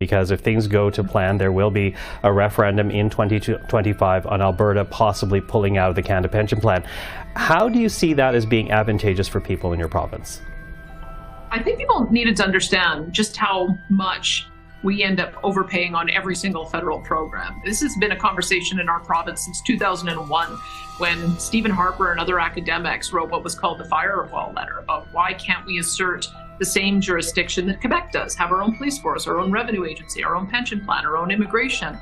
because if things go to plan, there will be a referendum in 2025 on Alberta possibly pulling out of the Canada Pension Plan. How do you see that as being advantageous for people in your province? I think people needed to understand just how much we end up overpaying on every single federal program. This has been a conversation in our province since 2001, when Stephen Harper and other academics wrote what was called the firewall letter about why can't we assert the same jurisdiction that Quebec does, have our own police force, our own revenue agency, our own pension plan, our own immigration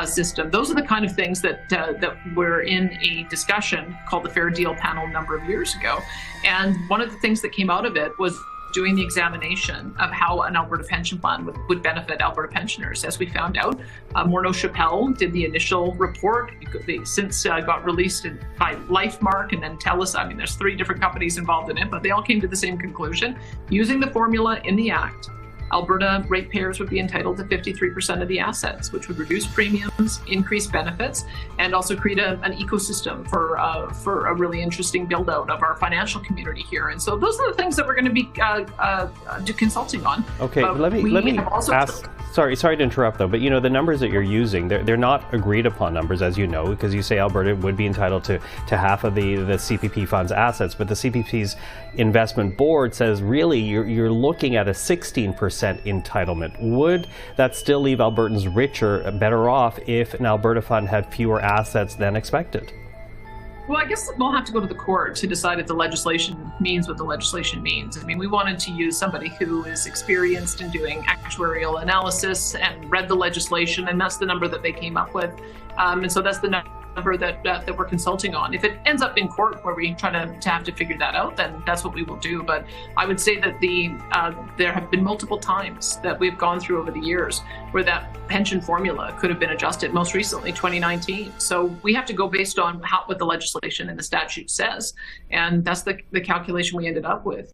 system. Those are the kind of things that were in a discussion called the Fair Deal Panel a number of years ago. And one of the things that came out of it was doing the examination of how an Alberta pension plan would benefit Alberta pensioners. As we found out, Morneau-Chappelle did the initial report. They since got released by Lifemark and then TELUS. I mean, there's 3 different companies involved in it, but they all came to the same conclusion. Using the formula in the Act, Alberta ratepayers would be entitled to 53% of the assets, which would reduce premiums, increase benefits, and also create an ecosystem for a really interesting build out of our financial community here. And so those are the things that we're going to be consulting on. Okay, let me ask. Sorry to interrupt though, but you know the numbers that you're using, they're not agreed upon numbers, as you know, because you say Alberta would be entitled to half of the CPP fund's assets, but the CPP's investment board says really you're looking at a 16% entitlement. Would that still leave Albertans richer, better off if an Alberta fund had fewer assets than expected? Well, I guess we'll have to go to the court to decide if the legislation means what the legislation means. I mean, we wanted to use somebody who is experienced in doing actuarial analysis and read the legislation, and that's the number that they came up with. And so that's the number that we're consulting on. If it ends up in court where we try to have to figure that out, then that's what we will do. But I would say that there have been multiple times that we've gone through over the years where that pension formula could have been adjusted, most recently 2019. So we have to go based on what the legislation and the statute says. And that's the calculation we ended up with.